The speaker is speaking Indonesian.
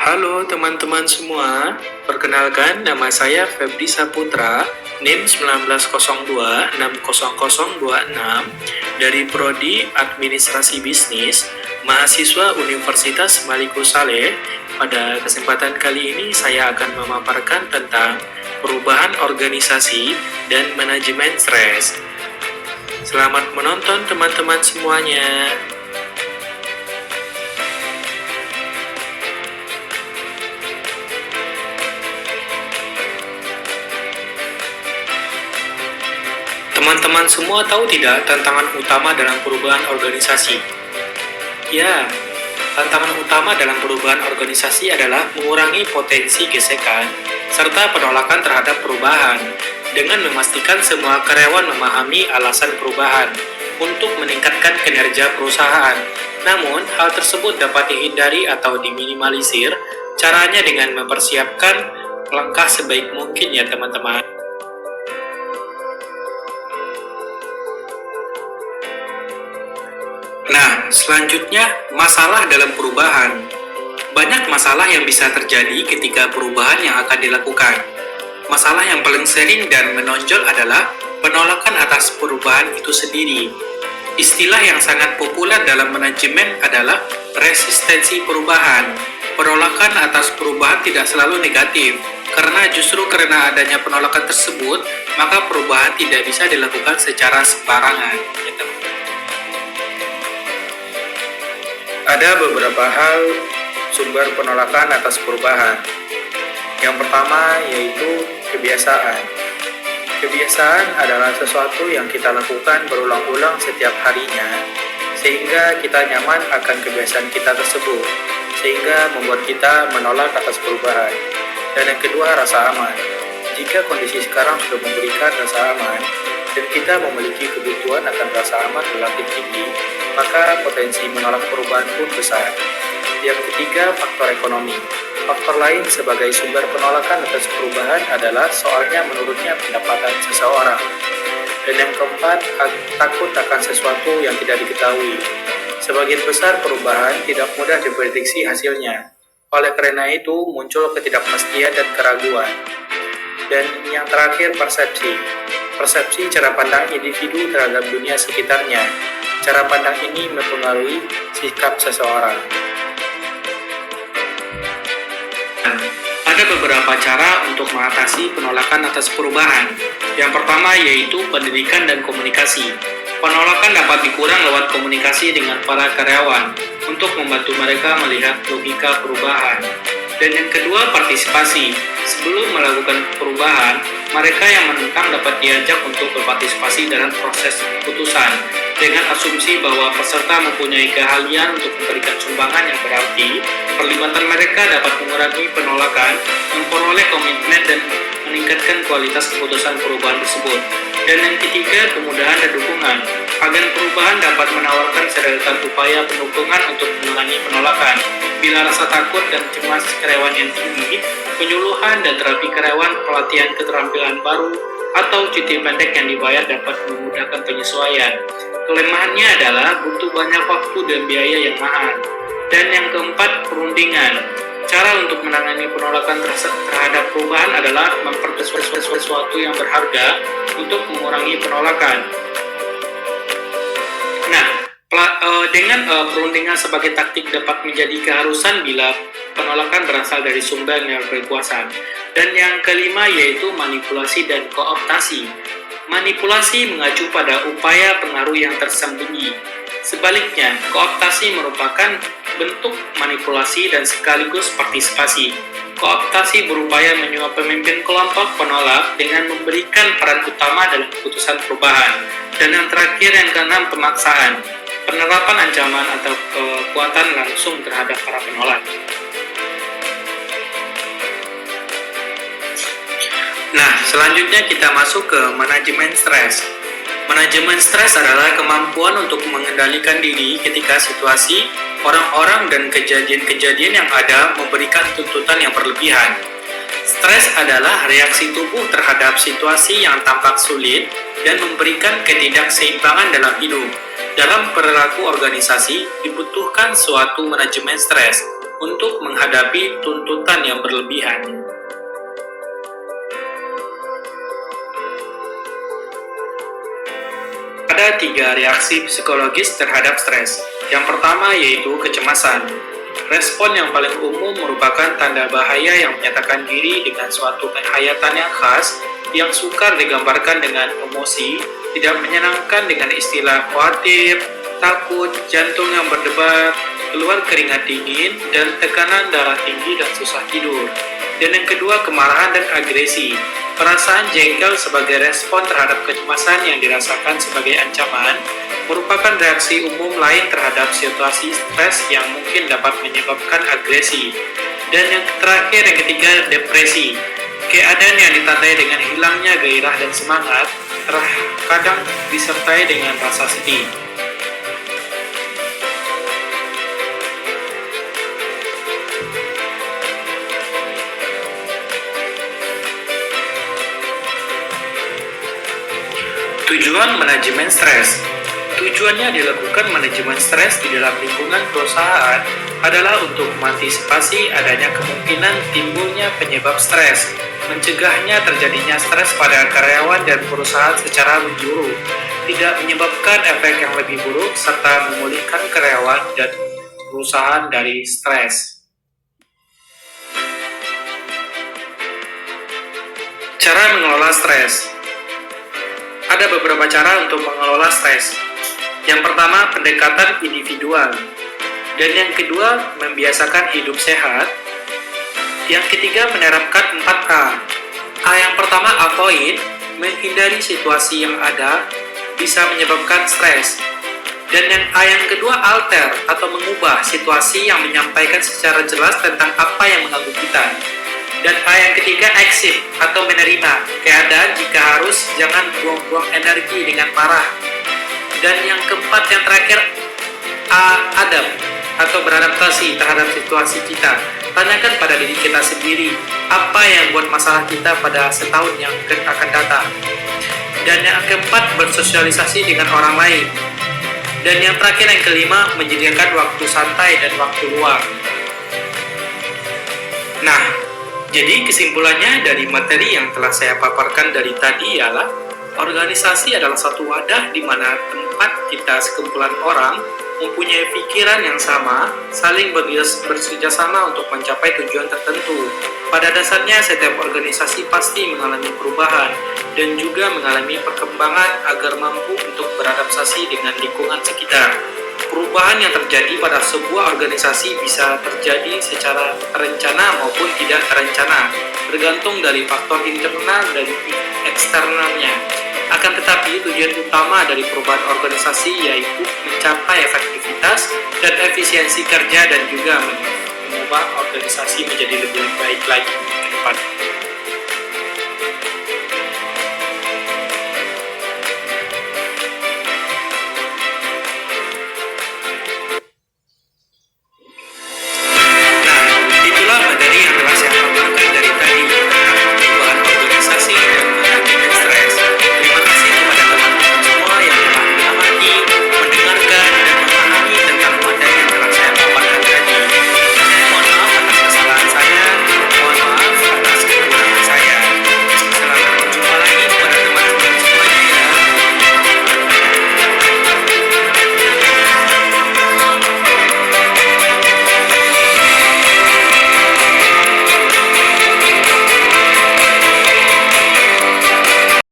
Halo teman-teman semua, perkenalkan nama saya Febri Saputra, NIM 1902-60026 dari Prodi Administrasi Bisnis, mahasiswa Universitas Maliku Saleh. Pada kesempatan kali ini saya akan memaparkan tentang perubahan organisasi dan manajemen stres. Selamat menonton teman-teman semuanya. Teman-teman semua tahu tidak tantangan utama dalam perubahan organisasi? Ya, tantangan utama dalam perubahan organisasi adalah mengurangi potensi gesekan serta penolakan terhadap perubahan dengan memastikan semua karyawan memahami alasan perubahan untuk meningkatkan kinerja perusahaan. Namun, hal tersebut dapat dihindari atau diminimalisir caranya dengan mempersiapkan langkah sebaik mungkin ya teman-teman. Nah, selanjutnya masalah dalam perubahan. Banyak masalah yang bisa terjadi ketika perubahan yang akan dilakukan. Masalah yang paling sering dan menonjol adalah penolakan atas perubahan itu sendiri. Istilah yang sangat populer dalam manajemen adalah resistensi perubahan. Penolakan atas perubahan tidak selalu negatif, karena justru karena adanya penolakan tersebut, maka perubahan tidak bisa dilakukan secara sembarangan. Ada beberapa hal sumber penolakan atas perubahan. Yang pertama yaitu kebiasaan. Kebiasaan adalah sesuatu yang kita lakukan berulang-ulang setiap harinya, sehingga kita nyaman akan kebiasaan kita tersebut, sehingga membuat kita menolak atas perubahan. Dan yang kedua, rasa aman. Jika kondisi sekarang sudah memberikan rasa aman, dan kita memiliki kebutuhan akan rasa aman relatif tinggi, maka potensi menolak perubahan pun besar. Yang ketiga, faktor ekonomi. Faktor lain sebagai sumber penolakan atas perubahan adalah soalnya menurunnya pendapatan seseorang. Dan yang keempat, takut akan sesuatu yang tidak diketahui. Sebagian besar perubahan tidak mudah diprediksi hasilnya. Oleh karena itu, muncul ketidakpastian dan keraguan. Dan yang terakhir, persepsi. Persepsi cara pandang individu terhadap dunia sekitarnya. Cara pandang ini mempengaruhi sikap seseorang. Ada beberapa cara untuk mengatasi penolakan atas perubahan. Yang pertama yaitu pendidikan dan komunikasi. Penolakan dapat dikurang lewat komunikasi dengan para karyawan untuk membantu mereka melihat logika perubahan. Dan yang kedua, partisipasi. Sebelum melakukan perubahan, mereka yang menentang dapat diajak untuk berpartisipasi dalam proses keputusan dengan asumsi bahwa peserta mempunyai keahlian untuk memberikan sumbangan yang berarti. Perlibatan mereka dapat mengurangi penolakan, memperoleh komitmen dan meningkatkan kualitas keputusan perubahan tersebut. Dan yang ketiga, kemudahan dan dukungan. Agen perubahan dapat menawarkan sederetan upaya pendukungen untuk mengurangi penolakan. Bila rasa takut dan cemas karyawan yang tinggi, penyuluhan dan terapi karyawan, pelatihan keterampilan baru, atau cuti pendek yang dibayar dapat memudahkan penyesuaian. Kelemahannya adalah butuh banyak waktu dan biaya yang mahal. Dan yang keempat, perundingan. Cara untuk menangani penolakan terhadap perubahan adalah memperkuat sesuatu yang berharga untuk mengurangi penolakan. Nah, dengan perundingan sebagai taktik dapat menjadi keharusan bila penolakan berasal dari sumber yang berkuasa. Dan yang kelima yaitu manipulasi dan kooptasi. Manipulasi mengacu pada upaya pengaruh yang tersembunyi. Sebaliknya, kooptasi merupakan bentuk manipulasi dan sekaligus partisipasi. Kooptasi berupaya menyuap pemimpin kelompok penolak dengan memberikan peran utama dalam keputusan perubahan. Dan yang terakhir, yang keenam, pemaksaan. Penerapan ancaman atau kekuatan langsung terhadap para penolak. Nah, selanjutnya kita masuk ke manajemen stres. Manajemen stres adalah kemampuan untuk mengendalikan diri ketika situasi, orang-orang, dan kejadian-kejadian yang ada memberikan tuntutan yang berlebihan. Stres adalah reaksi tubuh terhadap situasi yang tampak sulit dan memberikan ketidakseimbangan dalam hidup. Dalam perilaku organisasi, dibutuhkan suatu manajemen stres. untuk menghadapi tuntutan yang berlebihan. Ada 3 reaksi psikologis terhadap stres. Yang pertama yaitu kecemasan. Respon yang paling umum merupakan tanda bahaya yang menyatakan diri dengan suatu penghayatan yang khas, yang sukar digambarkan dengan emosi, tidak menyenangkan dengan istilah khawatir, takut, jantung yang berdebar, keluar keringat dingin, dan tekanan darah tinggi dan susah tidur. Dan yang kedua, kemarahan dan agresi. Perasaan jengkel sebagai respon terhadap kecemasan yang dirasakan sebagai ancaman merupakan reaksi umum lain terhadap situasi stres yang mungkin dapat menyebabkan agresi. Dan yang terakhir, yang ketiga, depresi. Keadaan yang ditandai dengan hilangnya gairah dan semangat, terkadang disertai dengan rasa sedih. Tujuan manajemen stres. Tujuannya dilakukan manajemen stres di dalam lingkungan perusahaan adalah untuk mengantisipasi adanya kemungkinan timbulnya penyebab stres, mencegahnya terjadinya stres pada karyawan dan perusahaan secara menyeluruh, tidak menyebabkan efek yang lebih buruk, serta memulihkan karyawan dan perusahaan dari stres. Cara mengelola stres. Ada beberapa cara untuk mengelola stres. Yang pertama, pendekatan individual. Dan yang kedua, membiasakan hidup sehat. Yang ketiga, menerapkan 4A. A yang pertama, avoid, menghindari situasi yang ada, bisa menyebabkan stres. Dan yang A yang kedua, alter, atau mengubah situasi yang menyampaikan secara jelas tentang apa yang mengganggu kita. Dan A yang ketiga, accept atau menerima keadaan jika harus, jangan buang-buang energi dengan marah. Dan yang keempat, yang terakhir, A, adapt atau beradaptasi terhadap situasi kita. Tanyakan pada diri kita sendiri, apa yang buat masalah kita pada setahun yang akan datang. Dan yang keempat, bersosialisasi dengan orang lain. Dan yang terakhir, yang kelima, menyediakan waktu santai dan waktu luang. Nah, jadi kesimpulannya dari materi yang telah saya paparkan dari tadi ialah organisasi adalah satu wadah di mana tempat kita sekumpulan orang mempunyai pikiran yang sama, saling bekerjasama untuk mencapai tujuan tertentu. Pada dasarnya setiap organisasi pasti mengalami perubahan dan juga mengalami perkembangan agar mampu untuk beradaptasi dengan lingkungan sekitar. Perubahan yang terjadi pada sebuah organisasi bisa terjadi secara terencana maupun tidak terencana, tergantung dari faktor internal dan eksternalnya. Akan tetapi, tujuan utama dari perubahan organisasi yaitu mencapai efektivitas dan efisiensi kerja dan juga mengubah organisasi menjadi lebih baik lagi ke depan.